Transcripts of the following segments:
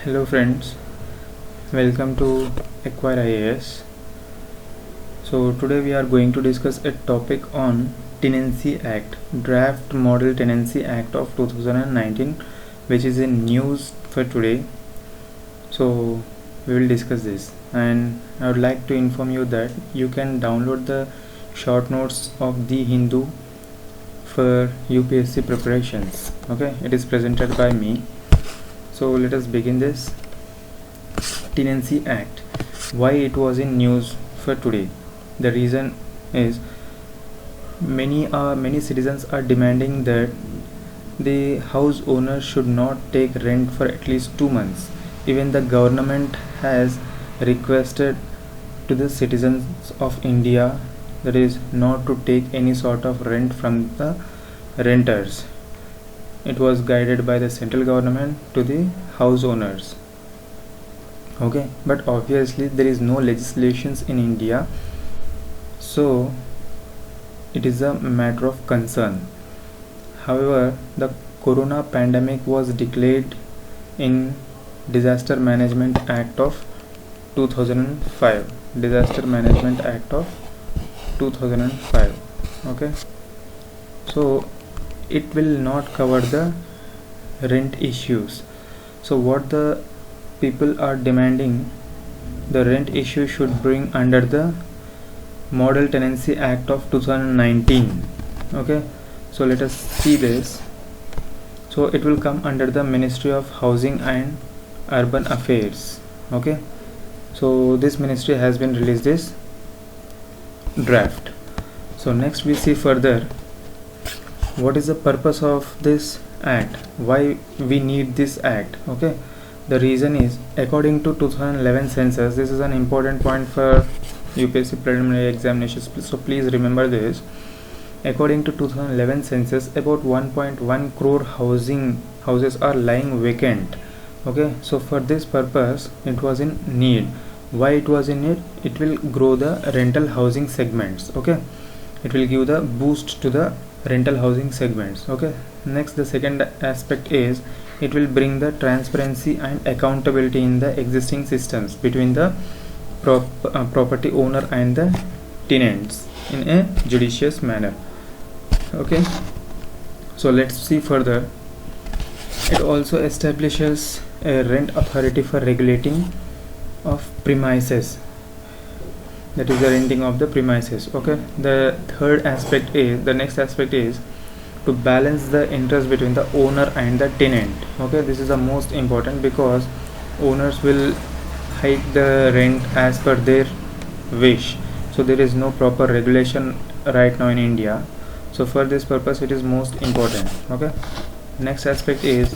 Hello friends, welcome to Acquire IAS. So today we are going to discuss a topic on Tenancy Act, Draft Model Tenancy Act of 2019, which is in news for today. So we will discuss this, and I would like to inform you that you can download the short notes of The Hindu for UPSC preparations. Okay, it is presented by me. So let us begin this. Tenancy Act, why it was in news for today. The reason is many citizens are demanding that the house owner should not take rent for at least 2 months. Even the government has requested to the citizens of India, that is not to take any sort of rent from the renters. It was guided by the central government to the house owners. Okay, but obviously there is no legislations in India, so it is a matter of concern. However, the corona pandemic was declared in Disaster Management Act of 2005. Disaster Management Act of 2005. Okay, so it will not cover the rent issues. So what the people are demanding, the rent issue should bring under the Model Tenancy Act of 2019. Okay, so let us see this. So it will come under the Ministry of Housing and Urban Affairs. Okay, so this ministry has been released this draft. So next we see further what is the purpose of this act, why we need this act. Okay, the reason is, according to 2011 census, this is an important point for UPSC preliminary examinations, so please remember this. According to 2011 census, about 1.1 crore houses are lying vacant. Okay, so for this purpose it was in need. Why it was in need? It will grow the rental housing segments. Okay, it will give the boost to the rental housing segments. Okay, next the second aspect is, it will bring the transparency and accountability in the existing systems between the property owner and the tenants in a judicious manner. Okay, so let's see further. It also establishes a rent authority for regulating of premises, that is the renting of the premises. Okay, the next aspect is to balance the interest between the owner and the tenant. Okay, this is the most important, because owners will hike the rent as per their wish, so there is no proper regulation right now in India. So for this purpose it is most important. Okay, next aspect is,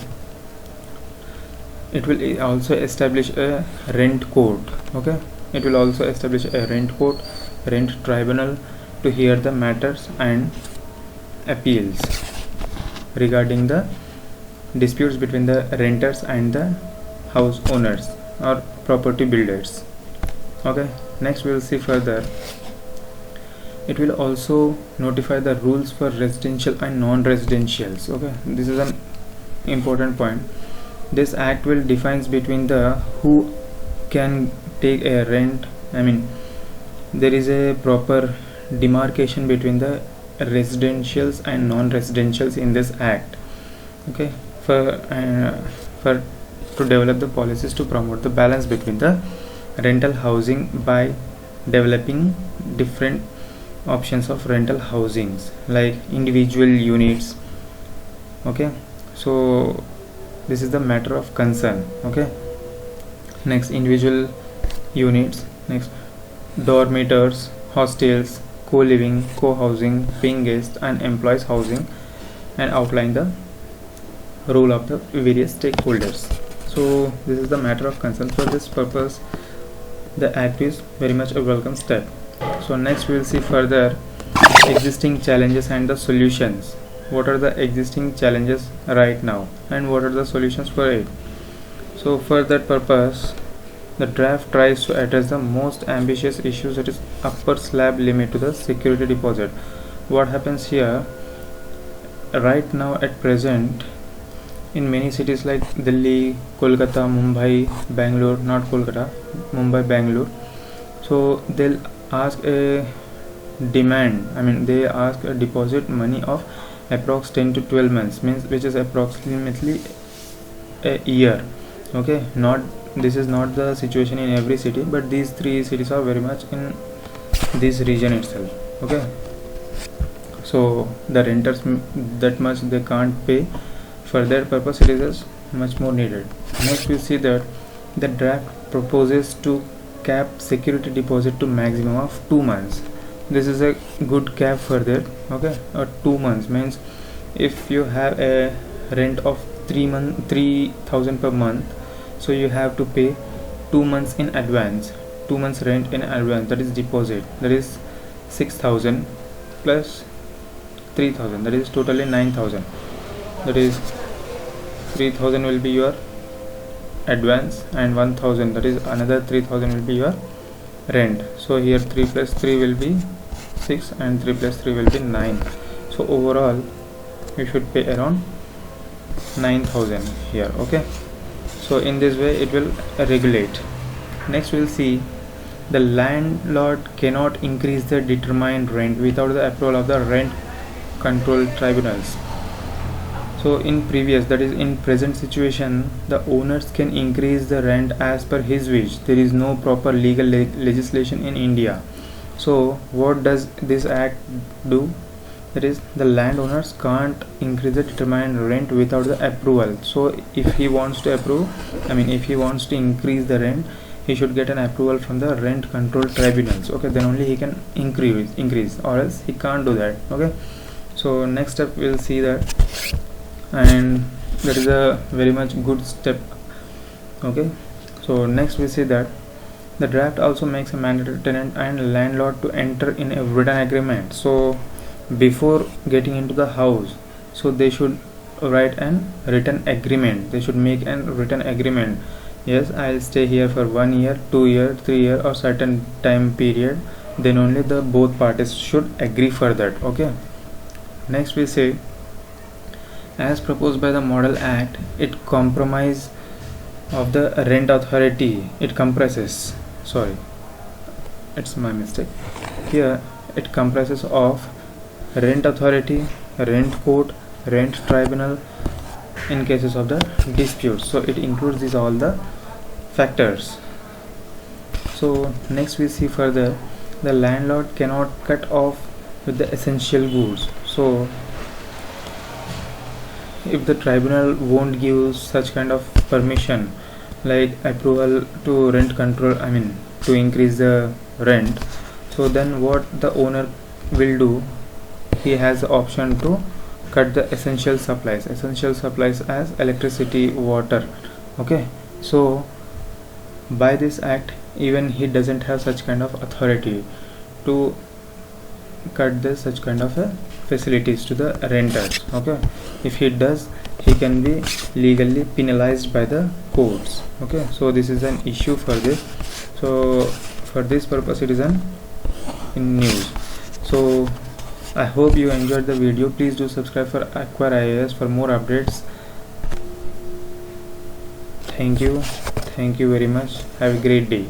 it will also establish a rent court. Okay, it will also establish a rent court, rent tribunal, to hear the matters and appeals regarding the disputes between the renters and the house owners or property builders. Okay, next we will see further. It will also notify the rules for residential and non-residentials. Okay, this is an important point. This act will defines between the who can take a rent. I mean, there is a proper demarcation between the residentials and non-residentials in this act. Okay, for to develop the policies to promote the balance between the rental housing by developing different options of rental housings like individual units. Okay, so this is the matter of concern. Okay, next individual units, next dormitories, hostels, co-living, co-housing, paying guests and employees housing, and outline the role of the various stakeholders. So this is the matter of concern. For this purpose the act is very much a welcome step. So next we will see further existing challenges and the solutions. What are the existing challenges right now and what are the solutions for it? So for that purpose the draft tries to address the most ambitious issues, that is upper slab limit to the security deposit. What happens here right now at present, in many cities like Delhi, Kolkata, Mumbai, Bangalore, not Kolkata, Mumbai, Bangalore. So they'll ask a demand, I mean they ask a deposit money of approx 10 to 12 months, means which is approximately a year. Okay, not this is not the situation in every city, but these three cities are very much in this region itself. Okay, so the renters that much they can't pay. For that purpose it is much more needed. Next we see that the draft proposes to cap security deposit to maximum of 2 months. This is a good cap for that. Okay, 2 months means if you have a rent of 3,000 per month, so you have to pay 2 months in advance, 2 months rent in advance, that is deposit, that is 6,000 plus 3,000, that is totally 9,000. That is 3,000 will be your advance and 1,000, that is another 3,000 will be your rent. So here 3 plus 3 will be 6 and 3 plus 3 will be 9. So overall you should pay around 9,000 here. Okay, so in this way it will regulate. Next we'll see the landlord cannot increase the determined rent without the approval of the rent control tribunals. So in previous, that is in present situation, the owners can increase the rent as per his wish. There is no proper legal legislation in India. So what does this act do? That is, the landowners can't increase the determined rent without the approval. So if he wants to approve, I mean if he wants to increase the rent, he should get an approval from the rent control tribunals. Okay, then only he can increase, or else he can't do that. Okay, so next step we'll see that, and that is a very much good step. Okay, so next we see that the draft also makes a mandatory tenant and landlord to enter in a written agreement. So before getting into the house, so they should write an written agreement, they should make a written agreement. Yes, I'll stay here for 1 year, 2 year, 3 year or certain time period, then only the both parties should agree for that. Okay, next we say, as proposed by the Model Act, it compromise of the rent authority, it comprises, sorry, it's my mistake here, it comprises of rent authority, rent court, rent tribunal in cases of the disputes. So it includes these all the factors. So next we see further, the landlord cannot cut off with the essential goods. So if the tribunal won't give such kind of permission, like approval to rent control, I mean to increase the rent, so then what the owner will do, he has the option to cut the essential supplies as electricity, water. Okay, so by this act even he doesn't have such kind of authority to cut the such kind of facilities to the renters. Okay, if he does, he can be legally penalized by the courts. Okay, so this is an issue for this. So for this purpose it is in news. So I hope you enjoyed the video. Please do subscribe for Acquire IAS for more updates. Thank you very much. Have a great day.